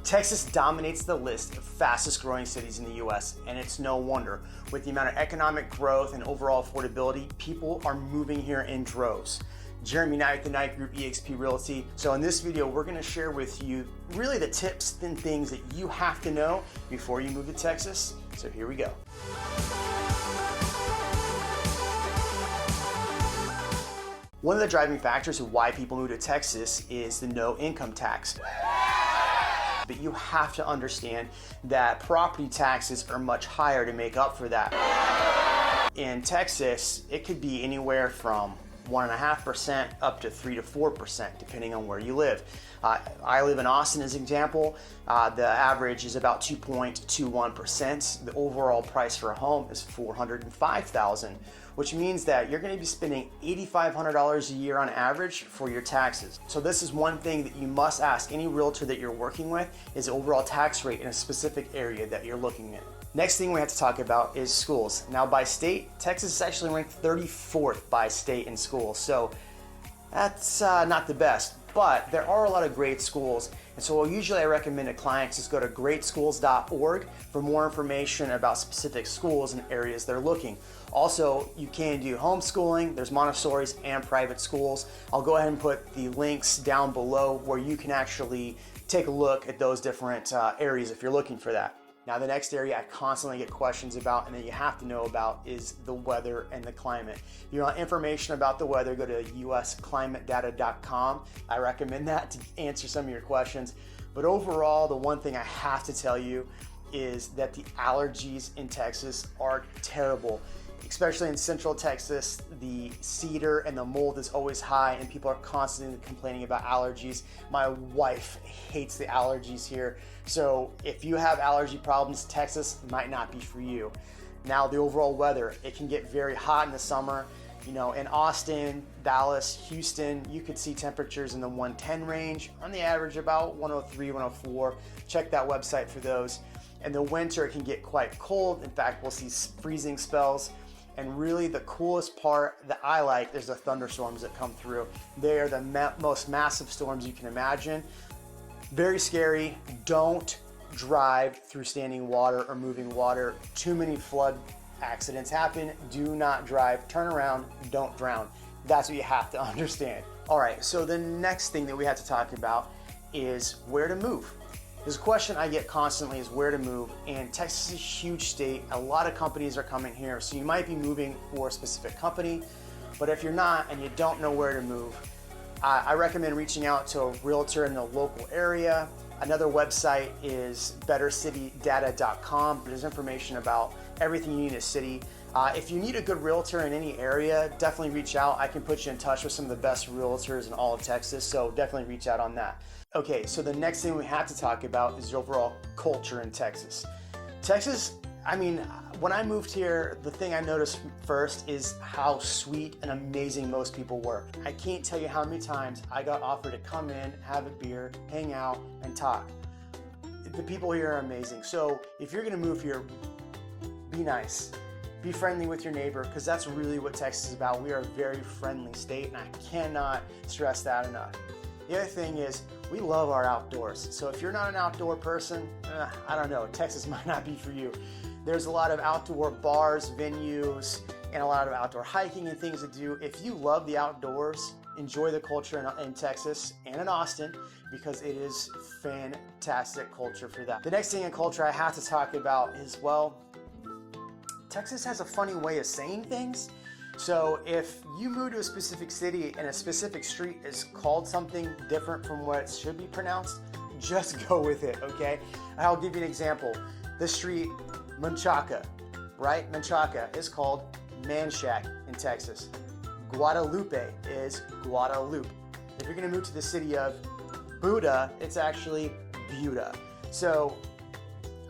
Texas dominates the list of fastest growing cities in the US, and it's no wonder. With the amount of economic growth and overall affordability, people are moving here in droves. Jeremy and I at the Night Group eXp Realty. So in this video, we're gonna share with you really the tips and things that you have to know before you move to Texas. So here we go. One of the driving factors of why people move to Texas is the no income tax. But you have to understand that property taxes are much higher to make up for that. In Texas, it could be anywhere from 1.5% up to 3 to 4%, depending on where you live. I live in Austin as an example. The average is about 2.21%. The overall price for a home is $405,000, which means that you're gonna be spending $8,500 a year on average for your taxes. So this is one thing that you must ask any realtor that you're working with is the overall tax rate in a specific area that you're looking at. Next thing we have to talk about is schools. Now by state, Texas is actually ranked 34th by state in schools. So that's not the best, but there are a lot of great schools. And so usually I recommend to clients just go to greatschools.org for more information about specific schools and areas they're looking. Also, you can do homeschooling. There's Montessori's and private schools. I'll go ahead and put the links down below where you can actually take a look at those different areas if you're looking for that. Now, the next area I constantly get questions about and that you have to know about is the weather and the climate. If you want information about the weather, go to usclimatedata.com. I recommend that to answer some of your questions. But overall, the one thing I have to tell you is that the allergies in Texas are terrible. Especially in Central Texas, the cedar and the mold is always high and people are constantly complaining about allergies. My wife hates the allergies here. So if you have allergy problems, Texas might not be for you. Now the overall weather, it can get very hot in the summer. You know, in Austin, Dallas, Houston, you could see temperatures in the 110 range, on the average about 103, 104. Check that website for those. In the winter, it can get quite cold. In fact, we'll see freezing spells. And really the coolest part that I like is the thunderstorms that come through. They are the most massive storms you can imagine. Very scary. Don't drive through standing water or moving water. Too many flood accidents happen. Do not drive. Turn around. Don't drown. That's what you have to understand. All right, so the next thing that we have to talk about is where to move. There's a question I get constantly is where to move, and Texas is a huge state. A lot of companies are coming here, so you might be moving for a specific company, but if you're not and you don't know where to move, I recommend reaching out to a realtor in the local area. Another website is bettercitydata.com. There's information about everything you need in a city. If you need a good realtor in any area, definitely reach out. I can put you in touch with some of the best realtors in all of Texas, so definitely reach out on that. Okay, so the next thing we have to talk about is the overall culture in Texas. Texas, I mean, when I moved here, the thing I noticed first is how sweet and amazing most people were. I can't tell you how many times I got offered to come in, have a beer, hang out, and talk. The people here are amazing. So if you're gonna move here, be nice. Be friendly with your neighbor, because that's really what Texas is about. We are a very friendly state, and I cannot stress that enough. The other thing is, we love our outdoors. So if you're not an outdoor person, I don't know, Texas might not be for you. There's a lot of outdoor bars, venues, and a lot of outdoor hiking and things to do. If you love the outdoors, enjoy the culture in Texas and in Austin, because it is fantastic culture for that. The next thing in culture I have to talk about is, well, Texas has a funny way of saying things. So if you move to a specific city and a specific street is called something different from what it should be pronounced, just go with it, okay? I'll give you an example. The street Menchaca, right? Menchaca is called Manchac in Texas. Guadalupe is Guadalupe. If you're gonna move to the city of Buda, it's actually Buda. So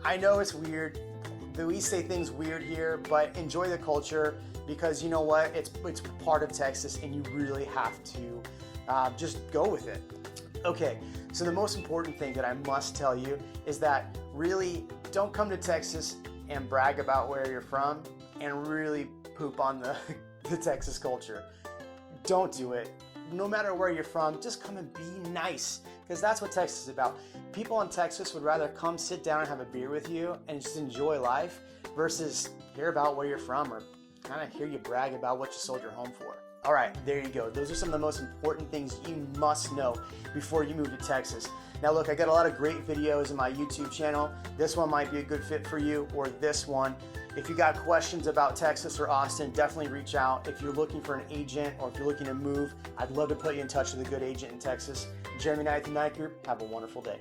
I know it's weird. We say things weird here, but enjoy the culture, because you know what? It's part of Texas and you really have to just go with it. Okay, so the most important thing that I must tell you is that really don't come to Texas and brag about where you're from and really poop on the Texas culture. Don't do it. no matter where you're from, just come and be nice, because that's what Texas is about. People in Texas would rather come sit down and have a beer with you and just enjoy life versus hear about where you're from or kind of hear you brag about what you sold your home for. All right, there you go. Those are some of the most important things you must know before you move to Texas. Now look, I got a lot of great videos in my YouTube channel. This one might be a good fit for you, or this one. If you got questions about Texas or Austin, definitely reach out. If you're looking for an agent or if you're looking to move, I'd love to put you in touch with a good agent in Texas. Jeremy Knight, the Knight Group. Have a wonderful day.